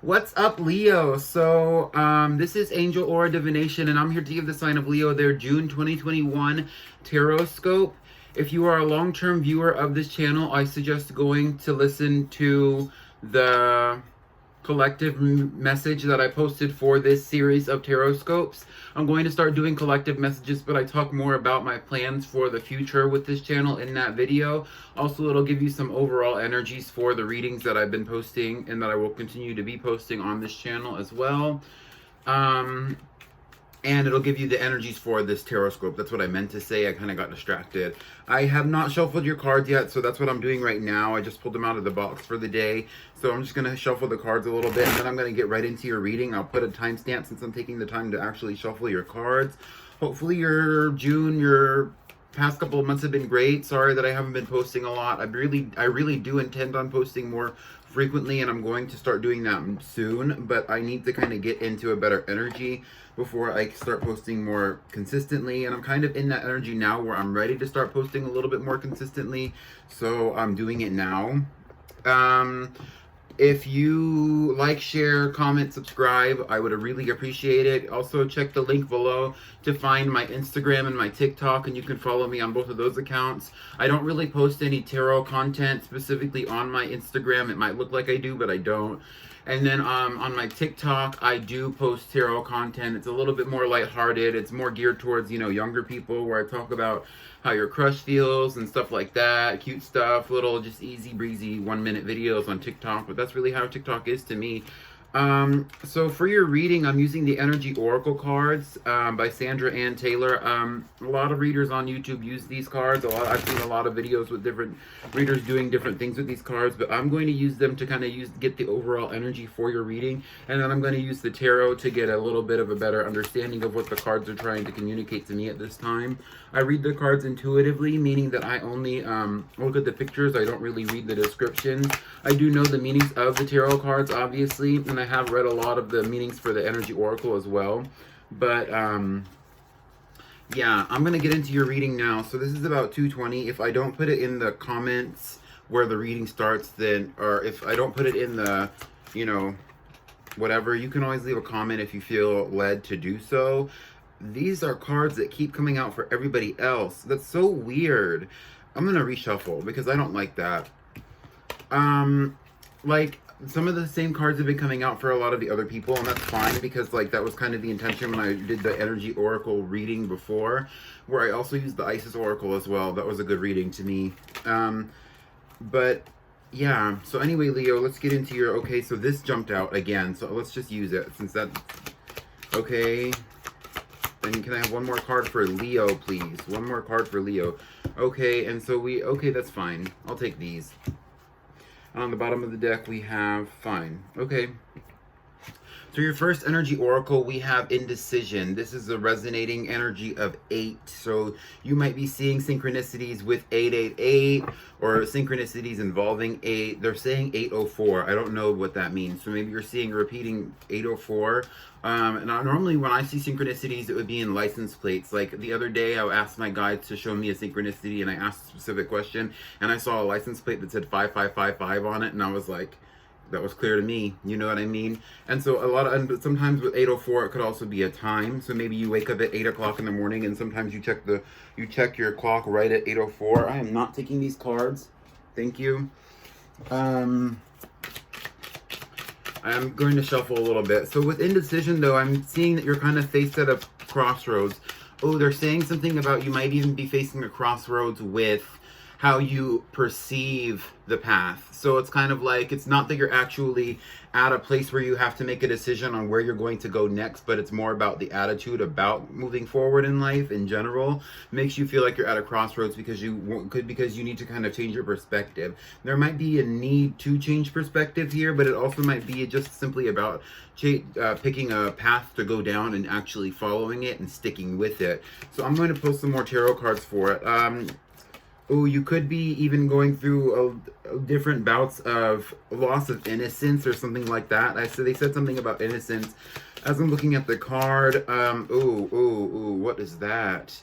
What's up, Leo? This is Angel Aura Divination, and I'm here to give the sign of Leo their June 2021 Tarotscope. If you are a long-term viewer of this channel, I suggest going to listen to the collective message that I posted for this series of tarot scopes. I'm going to start doing collective messages, but I talk more about my plans for the future with this channel in that video. Also, it'll give you some overall energies for the readings that I've been posting and that I will continue to be posting on this channel as well. And it'll give you the energies for this tarot scope. That's what I meant to say. I kind of got distracted. I have not shuffled your cards yet, so that's what I'm doing right now. I just pulled them out of the box for the day. So I'm just going to shuffle the cards a little bit, and then I'm going to get right into your reading. I'll put a timestamp since I'm taking the time to actually shuffle your cards. Hopefully your past couple of months have been great. Sorry that I haven't been posting a lot. I really do intend on posting more frequently, and I'm going to start doing that soon, but I need to kind of get into a better energy before I start posting more consistently, and I'm kind of in that energy now where I'm ready to start posting a little bit more consistently, so I'm doing it now. If you like, share, comment, subscribe, I would really appreciate it. Also, check the link below to find my Instagram and my TikTok, and you can follow me on both of those accounts. I don't really post any tarot content specifically on my Instagram. It might look like I do, but I don't. And then on my TikTok, I do post tarot content. It's a little bit more lighthearted. It's more geared towards, younger people, where I talk about how your crush feels and stuff like that. Cute stuff, little just easy breezy 1-minute videos on TikTok. But that's really how TikTok is to me. So for your reading, I'm using the Energy Oracle cards by Sandra Ann Taylor. A lot of readers on YouTube use these cards. I've seen a lot of videos with different readers doing different things with these cards, but I'm going to use them to kind of get the overall energy for your reading, and then I'm going to use the tarot to get a little bit of a better understanding of what the cards are trying to communicate to me at this time. I read the cards intuitively, meaning that I only look at the pictures. I don't really read the descriptions. I do know the meanings of the tarot cards, obviously, and I have read a lot of the meanings for the Energy Oracle as well. But yeah, I'm going to get into your reading now. So this is about 2:20. If I don't put it in the comments where the reading starts, then, or if I don't put it in the, whatever, you can always leave a comment if you feel led to do so. These are cards that keep coming out for everybody else. That's so weird. I'm going to reshuffle because I don't like that. Like, some of the same cards have been coming out for a lot of the other people, and that's fine because, that was kind of the intention when I did the Energy Oracle reading before, where I also used the Isis Oracle as well. That was a good reading to me. But yeah, so anyway, Leo, let's get into your, okay, so this jumped out again, so let's just use it since that, okay. Then can I have one more card for Leo, please? One more card for Leo. Okay, and so okay, that's fine. I'll take these. On the bottom of the deck, we have, fine. Okay. So your first Energy Oracle, we have Indecision. This is a resonating energy of 8. So you might be seeing synchronicities with 888 or synchronicities involving 8. They're saying 804. I don't know what that means. So maybe you're seeing repeating 804. And normally when I see synchronicities, it would be in license plates. Like the other day, I asked my guide to show me a synchronicity, and I asked a specific question, and I saw a license plate that said 5555 on it, and I was like, that was clear to me, you know what I mean? And so sometimes with 804, it could also be a time. So maybe you wake up at 8 o'clock in the morning, and sometimes you check your clock right at 8:04. I am not taking these cards. Thank you. I'm going to shuffle a little bit. So with Indecision, though, I'm seeing that you're kind of faced at a crossroads. Oh, they're saying something about you might even be facing a crossroads with how you perceive the path. So it's kind of like, it's not that you're actually at a place where you have to make a decision on where you're going to go next, but it's more about the attitude about moving forward in life in general. Makes you feel like you're at a crossroads because you need to kind of change your perspective. There might be a need to change perspective here, but it also might be just simply about picking a path to go down and actually following it and sticking with it. So I'm going to pull some more tarot cards for it. Oh, you could be even going through different bouts of loss of innocence or something like that. They said something about innocence. As I'm looking at the card, what is that?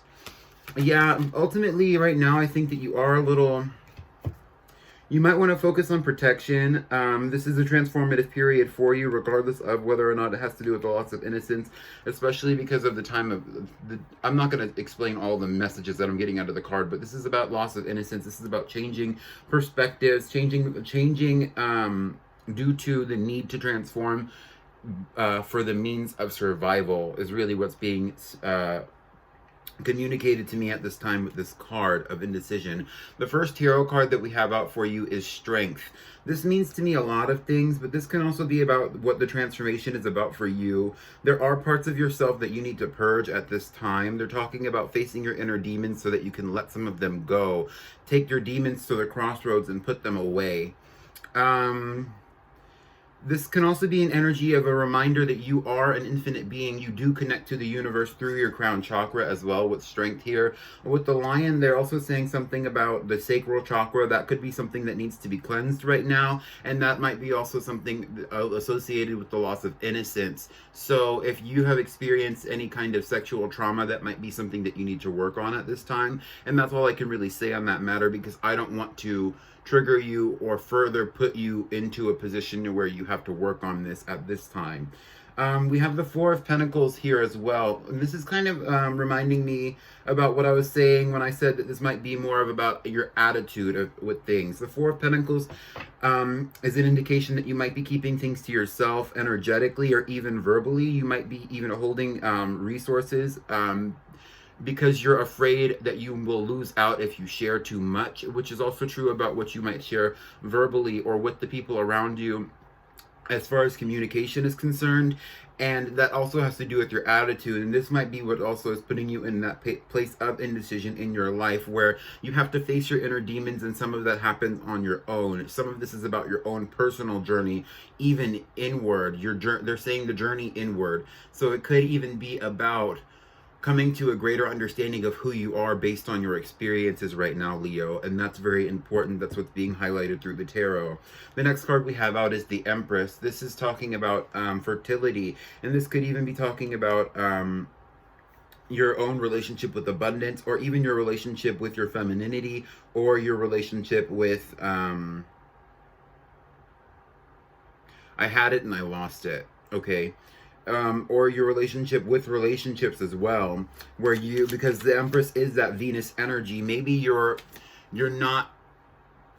Yeah, ultimately right now I think that you are a little You might want to focus on protection. This is a transformative period for you, regardless of whether or not it has to do with the loss of innocence, especially because of the time of I'm not going to explain all the messages that I'm getting out of the card, but this is about loss of innocence. This is about changing perspectives, changing due to the need to transform for the means of survival is really what's being communicated to me at this time with this card of indecision. The first tarot card that we have out for you is strength. This means to me a lot of things, but this can also be about what the transformation is about for you. There are parts of yourself that you need to purge at this time. They're talking about facing your inner demons so that you can let some of them go. Take your demons to the crossroads and put them away. This can also be an energy of a reminder that you are an infinite being. You do connect to the universe through your crown chakra as well with strength here. With the lion, they're also saying something about the sacral chakra. That could be something that needs to be cleansed right now. And that might be also something associated with the loss of innocence. So if you have experienced any kind of sexual trauma, that might be something that you need to work on at this time. And that's all I can really say on that matter, because I don't want to trigger you or further put you into a position where you have to work on this at this time. We have the Four of Pentacles here as well. And this is kind of reminding me about what I was saying when I said that this might be more of about your attitude with things. The Four of Pentacles is an indication that you might be keeping things to yourself energetically or even verbally. You might be even holding resources because you're afraid that you will lose out if you share too much, which is also true about what you might share verbally or with the people around you as far as communication is concerned. And that also has to do with your attitude. And this might be what also is putting you in that place of indecision in your life, where you have to face your inner demons, and some of that happens on your own. Some of this is about your own personal journey, even inward. They're saying the journey inward. So it could even be about coming to a greater understanding of who you are based on your experiences right now, Leo. And that's very important. That's what's being highlighted through the tarot. The next card we have out is the Empress. This is talking about fertility. And this could even be talking about your own relationship with abundance, or even your relationship with your femininity, or your relationship with... I had it and I lost it. Okay. Or your relationship with relationships as well, where you, because the Empress is that Venus energy, maybe you're not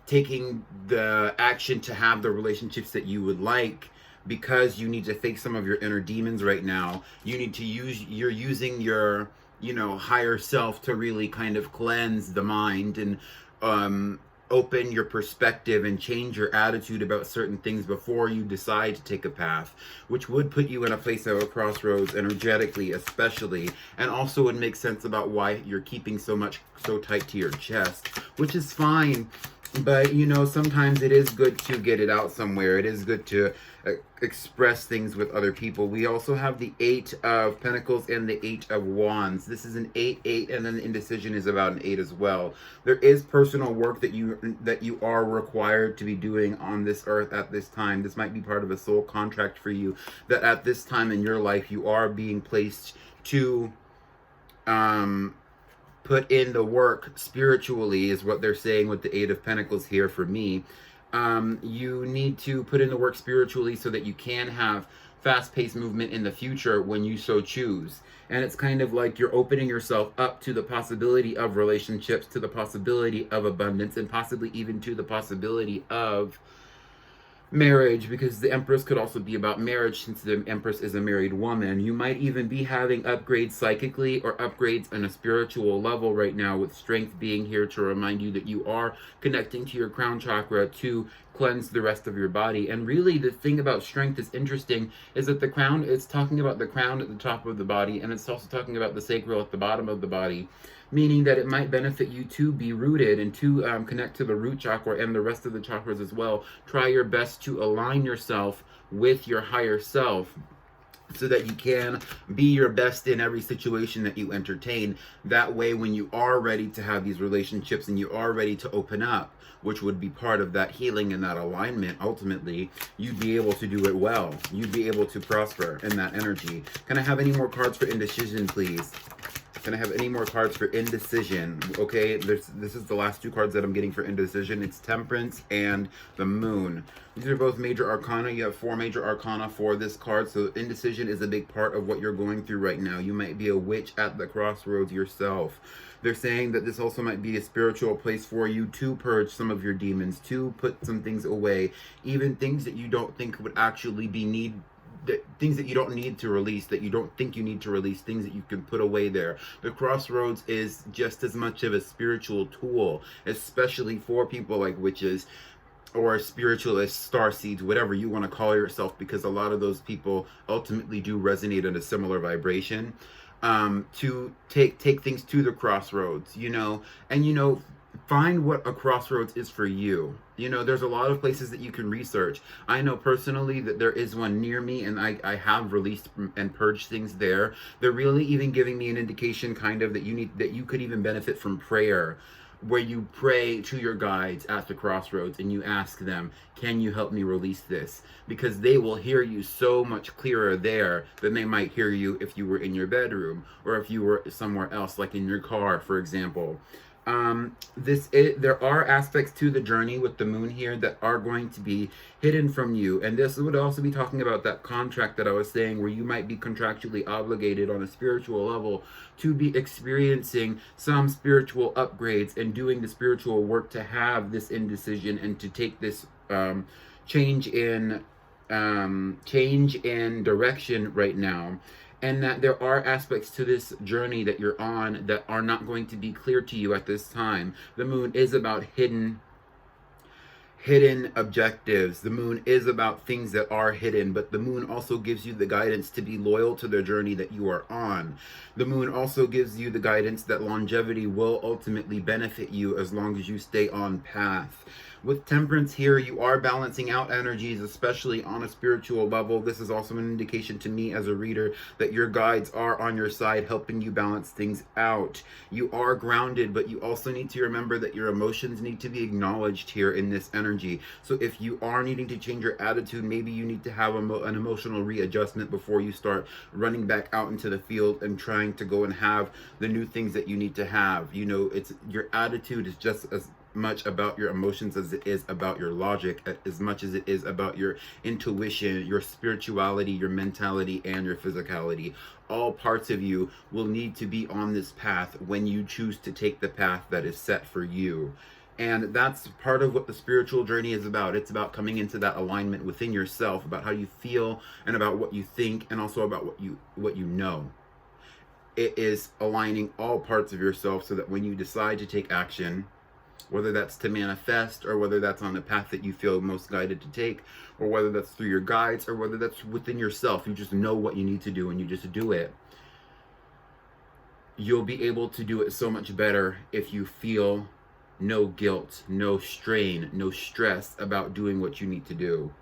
taking the action to have the relationships that you would like because you need to face some of your inner demons right now. You're using your, higher self to really kind of cleanse the mind and open your perspective and change your attitude about certain things before you decide to take a path, which would put you in a place of a crossroads energetically, especially, and also would make sense about why you're keeping so tight to your chest, which is fine. But sometimes it is good to get it out somewhere. It is good to express things with other people. We also have the Eight of Pentacles and the Eight of Wands. This is an 8-8, and then the indecision is about an 8 as well. There is personal work that you are required to be doing on this earth at this time. This might be part of a soul contract for you, that at this time in your life you are being placed to put in the work spiritually, is what they're saying with the Eight of Pentacles here for me. You need to put in the work spiritually so that you can have fast-paced movement in the future when you so choose. And it's kind of like you're opening yourself up to the possibility of relationships, to the possibility of abundance, and possibly even to the possibility of marriage, because the Empress could also be about marriage, since the Empress is a married woman. You might even be having upgrades psychically or upgrades on a spiritual level right now, with strength being here to remind you that you are connecting to your crown chakra to cleanse the rest of your body. And really, the thing about strength is interesting, is that the crown, it's talking about the crown at the top of the body, and it's also talking about the sacral at the bottom of the body, meaning that it might benefit you to be rooted and to connect to the root chakra and the rest of the chakras as well. Try your best to align yourself with your higher self so that you can be your best in every situation that you entertain. That way, when you are ready to have these relationships and you are ready to open up, which would be part of that healing and that alignment, ultimately, you'd be able to do it well. You'd be able to prosper in that energy. Can I have any more cards for indecision, please? Can I have any more cards for indecision? Okay, this is the last two cards that I'm getting for indecision. It's Temperance and the Moon. These are both major arcana. You have 4 major arcana for this card, so indecision is a big part of what you're going through right now. You might be a witch at the crossroads yourself. They're saying that this also might be a spiritual place for you to purge some of your demons, to put some things away, even things that you don't think would actually be things that you don't need to release, that you don't think you need to release, things that you can put away there. The crossroads is just as much of a spiritual tool, especially for people like witches or spiritualists, starseeds, whatever you want to call yourself, because a lot of those people ultimately do resonate at a similar vibration. To take things to the crossroads, and find what a crossroads is for you. There's a lot of places that you can research. I know personally that there is one near me, and I have released and purged things there. They're really even giving me an indication kind of that you could even benefit from prayer, where you pray to your guides at the crossroads and you ask them, can you help me release this? Because they will hear you so much clearer there than they might hear you if you were in your bedroom or if you were somewhere else, like in your car, for example. There are aspects to the journey with the moon here that are going to be hidden from you, and this would also be talking about that contract that I was saying, where you might be contractually obligated on a spiritual level to be experiencing some spiritual upgrades and doing the spiritual work to have this indecision and to take this change in direction right now. And that there are aspects to this journey that you're on that are not going to be clear to you at this time. The moon is about hidden objectives. The moon is about things that are hidden, but the moon also gives you the guidance to be loyal to the journey that you are on. The moon also gives you the guidance that longevity will ultimately benefit you as long as you stay on path. With Temperance here, you are balancing out energies, especially on a spiritual level. This is also an indication to me as a reader that your guides are on your side, helping you balance things out. You are grounded, but you also need to remember that your emotions need to be acknowledged here in this energy. So if you are needing to change your attitude, maybe you need to have an emotional readjustment before you start running back out into the field and trying to go and have the new things that you need to have. It's your attitude is just as much about your emotions as it is about your logic, as much as it is about your intuition, your spirituality, your mentality, and your physicality. All parts of you will need to be on this path when you choose to take the path that is set for you. And that's part of what the spiritual journey is about. It's about coming into that alignment within yourself, about how you feel and about what you think, and also about what you know. It is aligning all parts of yourself so that when you decide to take action, whether that's to manifest, or whether that's on the path that you feel most guided to take, or whether that's through your guides, or whether that's within yourself, you just know what you need to do and you just do it. You'll be able to do it so much better if you feel no guilt, no strain, no stress about doing what you need to do.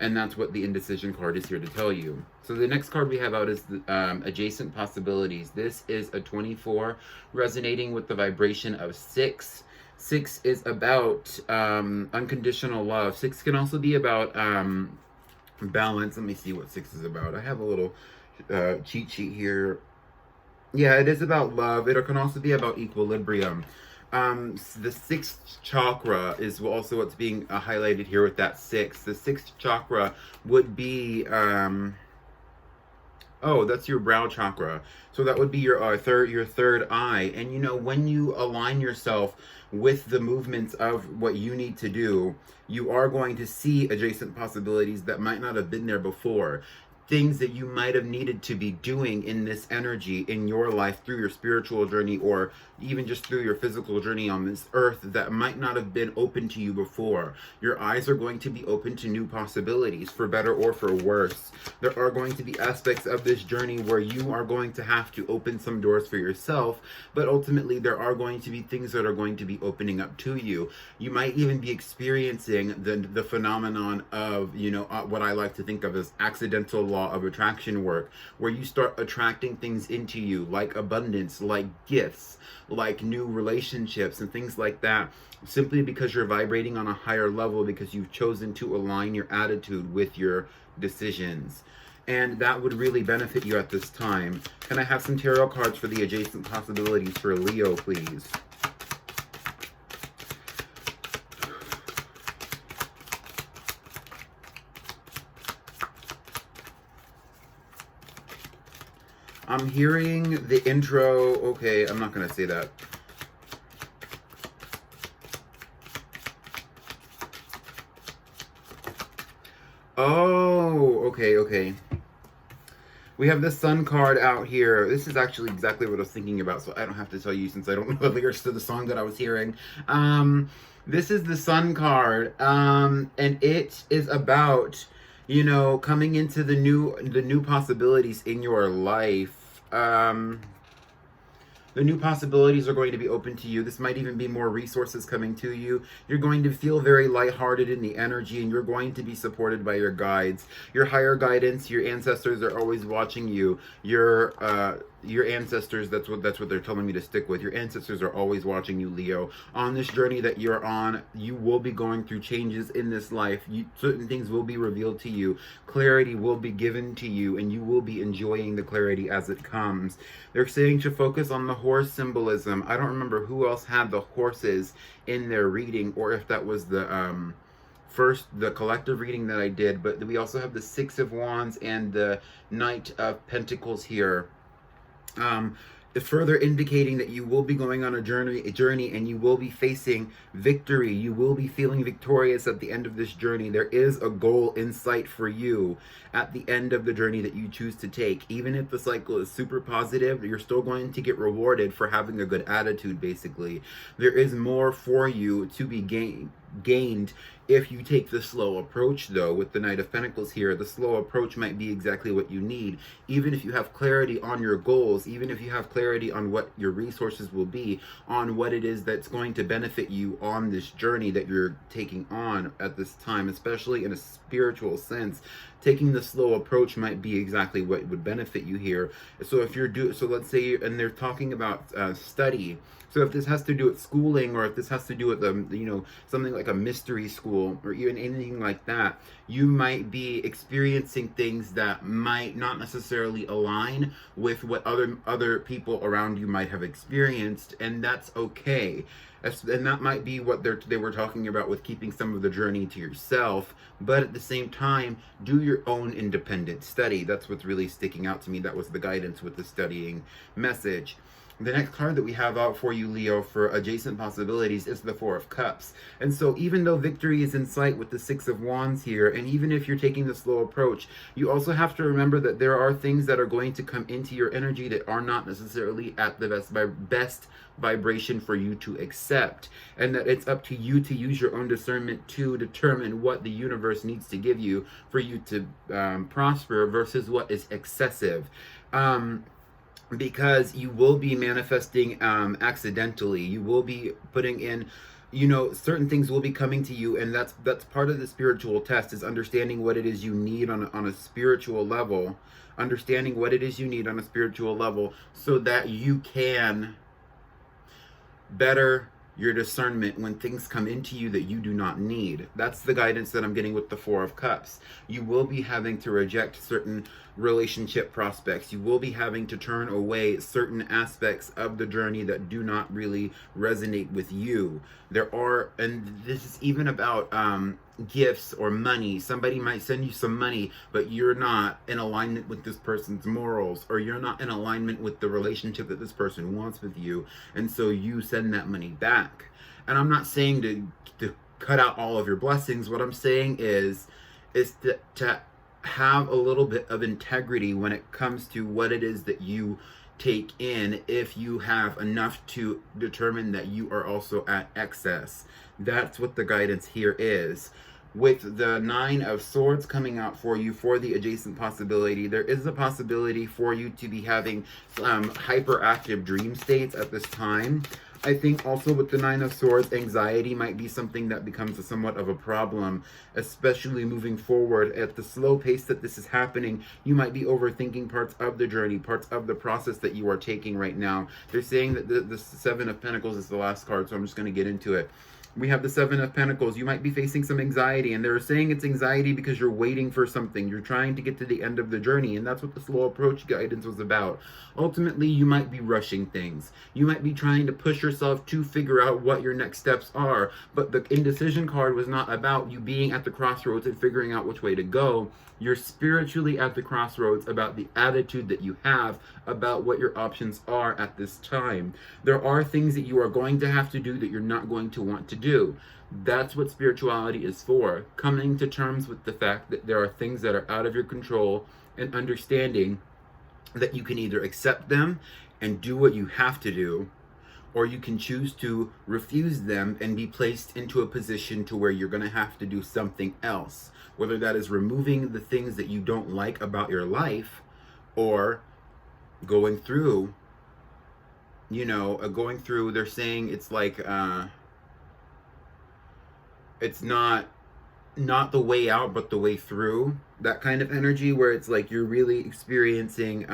And that's what the indecision card is here to tell you. So the next card we have out is the adjacent possibilities. This is a 24, resonating with the vibration of 6. 6 is about unconditional love. 6 can also be about balance. Let me see what 6 is about. I have a little cheat sheet here. Yeah, it is about love. It can also be about equilibrium. The 6th chakra is also what's being highlighted here with that 6. The 6th chakra would be that's your brow chakra. So that would be your third eye. And when you align yourself with the movements of what you need to do, you are going to see adjacent possibilities that might not have been there before. Things that you might have needed to be doing in this energy in your life through your spiritual journey, or even just through your physical journey on this earth, that might not have been open to you before. Your eyes are going to be open to new possibilities, for better or for worse. There are going to be aspects of this journey where you are going to have to open some doors for yourself, but ultimately there are going to be things that are going to be opening up to you. You might even be experiencing the phenomenon of, what I like to think of as accidental law of attraction work, where you start attracting things into you, like abundance, like gifts, like new relationships and things like that, simply because you're vibrating on a higher level, because you've chosen to align your attitude with your decisions. And that would really benefit you at this time. Can I have some tarot cards for the adjacent possibilities for Leo, please? I'm hearing the intro. Okay, I'm not going to say that. Oh, okay. We have the Sun card out here. This is actually exactly what I was thinking about, so I don't have to tell you since I don't know the lyrics to the song that I was hearing. This is the Sun card, and it is about, you know, coming into the new possibilities in your life. The new possibilities are going to be open to you. This might even be more resources coming to you. You're going to feel very lighthearted in the energy, and you're going to be supported by your guides. Your higher guidance, your ancestors are always watching you. Your ancestors, that's what they're telling me to stick with. Your ancestors are always watching you, Leo. On this journey that you're on, you will be going through changes in this life. Certain things will be revealed to you. Clarity will be given to you, and you will be enjoying the clarity as it comes. They're saying to focus on the horse symbolism. I don't remember who else had the horses in their reading, or if that was the collective reading that I did, but we also have the Six of Wands and the Knight of Pentacles here. Further indicating that you will be going on a journey and you will be facing victory. You will be feeling victorious at the end of this journey. There is a goal in sight for you at the end of the journey that you choose to take. Even if the cycle is super positive, you're still going to get rewarded for having a good attitude, basically. There is more for you to be gained if you take the slow approach, though. With the Knight of Pentacles here, the slow approach might be exactly what you need. Even if you have clarity on your goals, even if you have clarity on what your resources will be, on what it is that's going to benefit you on this journey that you're taking on at this time, especially in a spiritual sense, taking the slow approach might be exactly what would benefit you here. So if you're so let's say, and they're talking about study. So if this has to do with schooling, or if this has to do with something like a mystery school, or even anything like that, you might be experiencing things that might not necessarily align with what other people around you might have experienced, and that's okay. And that might be what they were talking about with keeping some of the journey to yourself, but at the same time, do your own independent study. That's what's really sticking out to me. That was the guidance with the studying message. The next card that we have out for you, Leo, for adjacent possibilities is the Four of Cups. And so even though victory is in sight with the Six of Wands here, and even if you're taking the slow approach, you also have to remember that there are things that are going to come into your energy that are not necessarily at the best vibration for you to accept, and that it's up to you to use your own discernment to determine what the universe needs to give you for you to prosper versus what is excessive. Because you will be manifesting accidentally. You will be putting in, certain things will be coming to you, and that's part of the spiritual test, is understanding what it is you need on a spiritual level. Understanding what it is you need on a spiritual level so that you can better your discernment when things come into you that you do not need. That's the guidance that I'm getting with the Four of Cups. You will be having to reject certain relationship prospects. You will be having to turn away certain aspects of the journey that do not really resonate with you. And this is even about gifts or money. Somebody might send you some money, but you're not in alignment with this person's morals, or you're not in alignment with the relationship that this person wants with you, and so you send that money back. And I'm not saying to cut out all of your blessings. What I'm saying is to have a little bit of integrity when it comes to what it is that you take in, if you have enough to determine that you are also at excess. That's what the guidance here is. With the Nine of Swords coming out for you for the adjacent possibility, there is a possibility for you to be having hyperactive dream states at this time. I think also with the Nine of Swords, anxiety might be something that becomes somewhat of a problem, especially moving forward. At the slow pace that this is happening, you might be overthinking parts of the journey, parts of the process that you are taking right now. They're saying that the Seven of Pentacles is the last card, so I'm just going to get into it. We have the Seven of Pentacles. You might be facing some anxiety, and they're saying it's anxiety because you're waiting for something. You're trying to get to the end of the journey, and that's what the slow approach guidance was about. Ultimately, you might be rushing things. You might be trying to push yourself to figure out what your next steps are, but the indecision card was not about you being at the crossroads and figuring out which way to go. You're spiritually at the crossroads about the attitude that you have about what your options are at this time. There are things that you are going to have to do that you're not going to want to do. That's what spirituality is for. Coming to terms with the fact that there are things that are out of your control and understanding that you can either accept them and do what you have to do, or you can choose to refuse them and be placed into a position to where you're going to have to do something else. Whether that is removing the things that you don't like about your life, or going through, going through, they're saying it's like, it's not the way out, but the way through. That kind of energy where it's like you're really experiencing,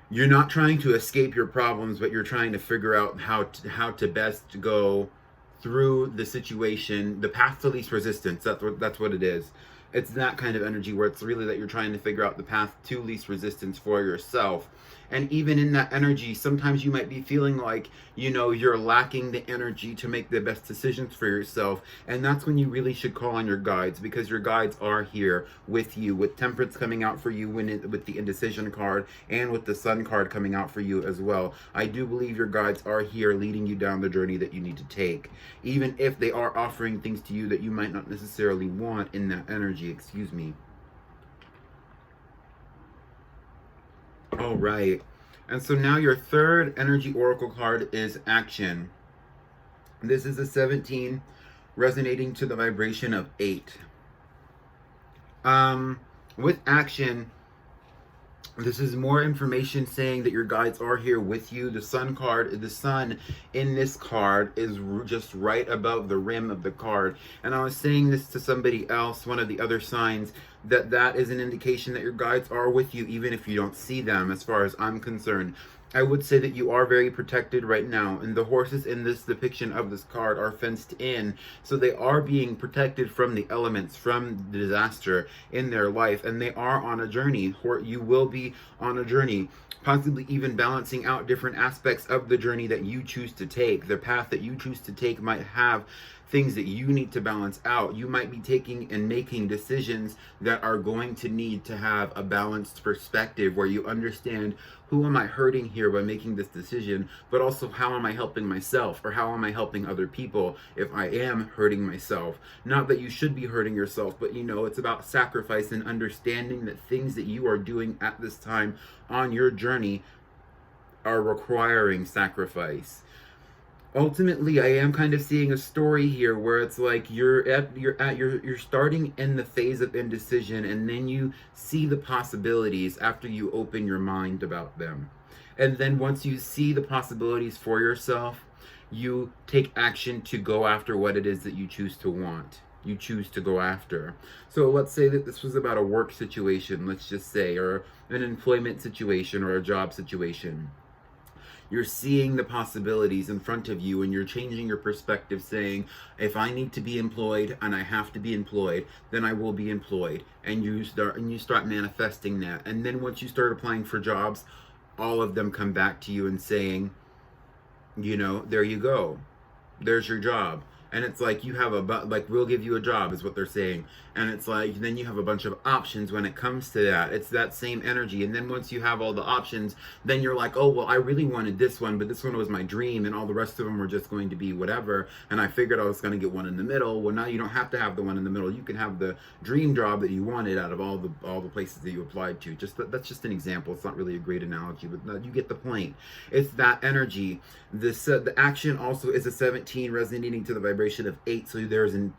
you're not trying to escape your problems, but you're trying to figure out how to best go through the situation, the path to least resistance. That's what it is. It's that kind of energy where it's really that you're trying to figure out the path to least resistance for yourself. And even in that energy, sometimes you might be feeling like, you're lacking the energy to make the best decisions for yourself. And that's when you really should call on your guides, because your guides are here with you, with Temperance coming out for you with the indecision card, and with the Sun card coming out for you as well. I do believe your guides are here leading you down the journey that you need to take, even if they are offering things to you that you might not necessarily want in that energy. Excuse me. All right. And so now your third energy oracle card is Action. This is a 17 resonating to the vibration of 8. With Action, this is more information saying that your guides are here with you. The Sun card, the Sun in this card is just right above the rim of the card. And I was saying this to somebody else, one of the other signs, that is an indication that your guides are with you, even if you don't see them, as far as I'm concerned. I would say that you are very protected right now, and the horses in this depiction of this card are fenced in, so they are being protected from the elements, from the disaster in their life, and they are on a journey. You will be on a journey, possibly even balancing out different aspects of the journey that you choose to take. The path that you choose to take might have things that you need to balance out. You might be taking and making decisions that are going to need to have a balanced perspective, where you understand, who am I hurting here by making this decision, but also how am I helping myself, or how am I helping other people if I am hurting myself. Not that you should be hurting yourself, but it's about sacrifice and understanding that things that you are doing at this time on your journey are requiring sacrifice. Ultimately, I am kind of seeing a story here where it's like you're starting in the phase of indecision, and then you see the possibilities after you open your mind about them. And then once you see the possibilities for yourself, you take action to go after what it is that you choose to want. You choose to go after. So let's say that this was about a work situation, let's just say, or an employment situation, or a job situation. You're seeing the possibilities in front of you, and you're changing your perspective, saying, if I need to be employed and I have to be employed, then I will be employed. And you start manifesting that. And then once you start applying for jobs, all of them come back to you and saying, there you go. There's your job. And it's like you have we'll give you a job is what they're saying. And it's like, then you have a bunch of options when it comes to that. It's that same energy. And then once you have all the options, then you're like, oh, well, I really wanted this one, but this one was my dream, and all the rest of them were just going to be whatever. And I figured I was going to get one in the middle. Well, now you don't have to have the one in the middle. You can have the dream job that you wanted out of all the places that you applied to. That's just an example. It's not really a great analogy, but you get the point. It's that energy. The Action also is a 17 resonating to the vibration of 8. So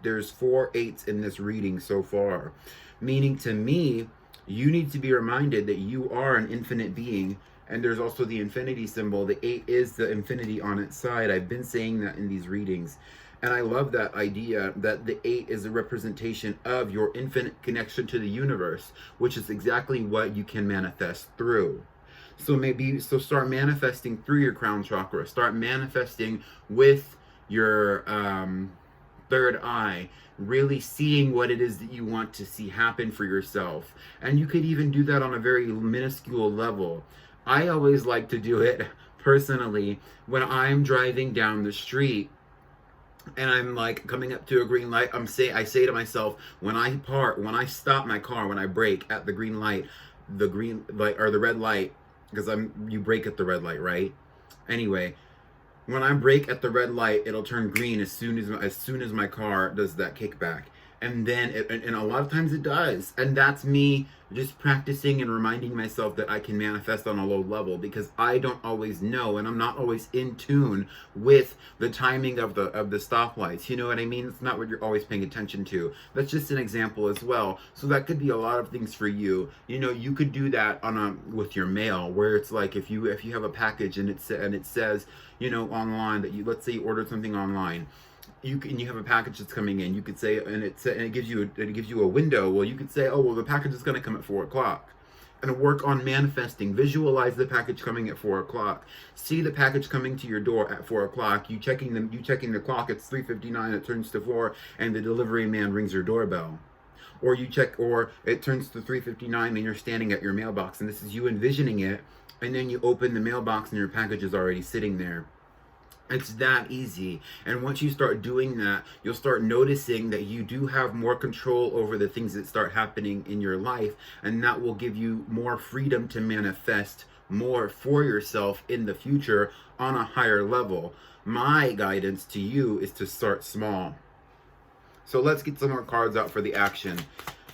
there's 4 8s in this reading so far, meaning to me, you need to be reminded that you are an infinite being. And there's also the infinity symbol. The 8 is the infinity on its side. I've been saying that in these readings, and I love that idea that the 8 is a representation of your infinite connection to the universe, which is exactly what you can manifest through. So start manifesting through your crown chakra. Start manifesting with your third eye, really seeing what it is that you want to see happen for yourself. And you could even do that on a very minuscule level. I always like to do it personally when I'm driving down the street and I'm like coming up to a green light. I say to myself, when I stop my car, when I brake at the green light, the green light or the red light, because you brake at the red light, right? Anyway, when I brake at the red light, it'll turn green as soon as my car does that kickback. And then and a lot of times it does. And that's me just practicing and reminding myself that I can manifest on a low level, because I don't always know, and I'm not always in tune with the timing of the stoplights. You know what I mean? It's not what you're always paying attention to. That's just an example as well. So that could be a lot of things for you. You know, you could do that with your mail, where it's like if you have a package and it says, you know, online that let's say you ordered something online. You have a package that's coming in. You could say, and it gives you a window. Well, you could say, oh well, the package is going to come at 4 o'clock, and work on manifesting. Visualize the package coming at 4 o'clock. See the package coming to your door at 4 o'clock. You checking the clock. It's 3:59. It turns to 4, and the delivery man rings your doorbell. Or it turns to 3:59, and you're standing at your mailbox, and this is you envisioning it. And then you open the mailbox, and your package is already sitting there. It's that easy. And once you start doing that, you'll start noticing that you do have more control over the things that start happening in your life, and that will give you more freedom to manifest more for yourself in the future on a higher level. My guidance to you is to start small. So let's get some more cards out for the action.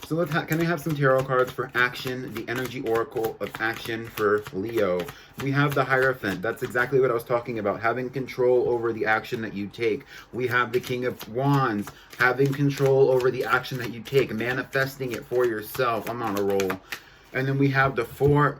So can I have some tarot cards for action, the energy oracle of action for Leo? We have the Hierophant. That's exactly what I was talking about, having control over the action that you take. We have the King of Wands, having control over the action that you take, manifesting it for yourself. I'm on a roll. And then we have the Four.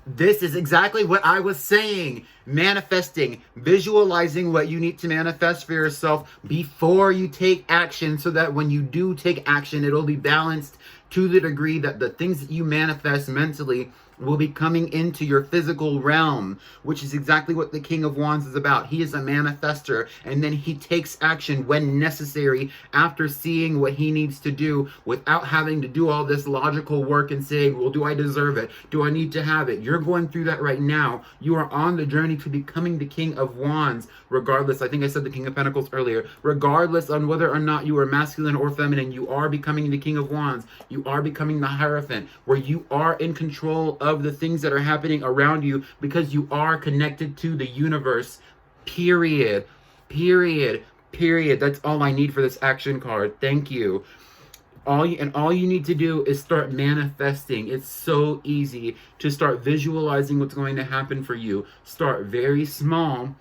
This is exactly what I was saying. Manifesting, visualizing what you need to manifest for yourself before you take action, so that when you do take action, it'll be balanced to the degree that the things that you manifest mentally will be coming into your physical realm, which is exactly what the King of Wands is about. He is a manifester, and then he takes action when necessary after seeing what he needs to do, without having to do all this logical work and saying, well, do I deserve it? Do I need to have it? You're going through that right now. You are on the journey to becoming the King of Wands, regardless. I think I said the King of Pentacles earlier. Regardless on whether or not you are masculine or feminine, you are becoming the King of Wands. You are becoming the Hierophant, where you are in control of the things that are happening around you, because you are connected to the universe. Period. That's all I need for this action card. Thank you. All you need to do is start manifesting. It's so easy to start visualizing what's going to happen for you. Start very small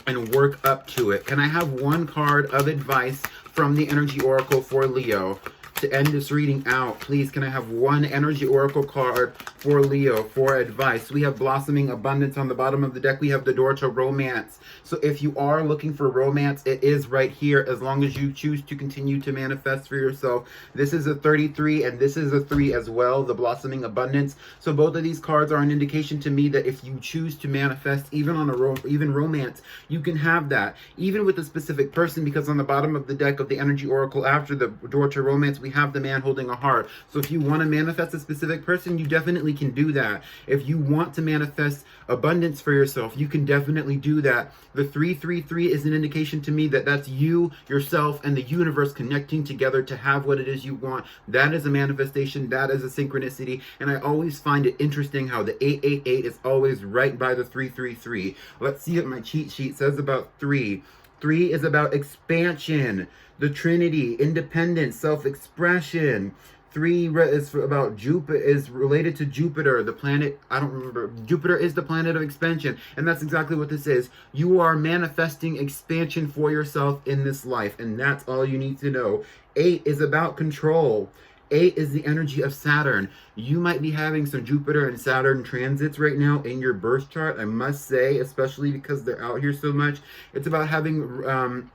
and work up to it. Can I have one card of advice from the Energy Oracle for Leo to end this reading out? Please, can I have one Energy Oracle card for Leo for advice? We have Blossoming Abundance on the bottom of the deck. We have the door to romance. So if you are looking for romance, it is right here, as long as you choose to continue to manifest for yourself. This is a 33 and this is a 3 as well, the Blossoming Abundance. So both of these cards are an indication to me that if you choose to manifest even on even romance, you can have that, even with a specific person, because on the bottom of the deck of the Energy Oracle, after the door to romance, we have the man holding a heart. So if you want to manifest a specific person, you definitely can do that. If you want to manifest abundance for yourself, you can definitely do that. The 333 is an indication to me that that's you, yourself, and the universe connecting together to have what it is you want. That is a manifestation. That is a synchronicity. And I always find it interesting how the 888 is always right by the 333. Let's see what my cheat sheet says about 3. 3 is about expansion, the Trinity, independence, self-expression. 3 is about Jupiter, is related to Jupiter, the planet, I don't remember. Jupiter is the planet of expansion, and that's exactly what this is. You are manifesting expansion for yourself in this life, and that's all you need to know. 8 is about control. 8 is the energy of Saturn. You might be having some Jupiter and Saturn transits right now in your birth chart, I must say, especially because they're out here so much. It's about having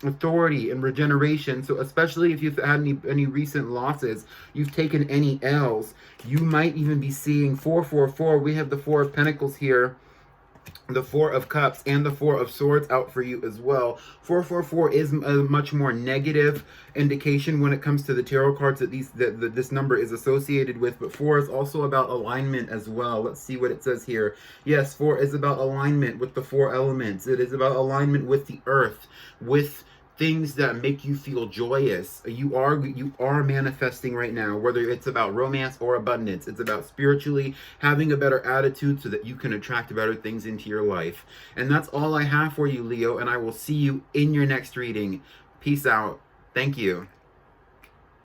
authority and regeneration. So especially if you've had any recent losses, you've taken any L's, you might even be seeing 444. We have the 4 of Pentacles here. the Four of Cups and the Four of Swords out for you as well. 444 is a much more negative indication when it comes to the tarot cards that this number is associated with. But 4 is also about alignment as well. Let's see what it says here. Yes, 4 is about alignment with the 4 elements. It is about alignment with the earth, with things that make you feel joyous. You are manifesting right now, whether it's about romance or abundance. It's about spiritually having a better attitude so that you can attract better things into your life. And that's all I have for you, Leo, and I will see you in your next reading. Peace out. Thank you.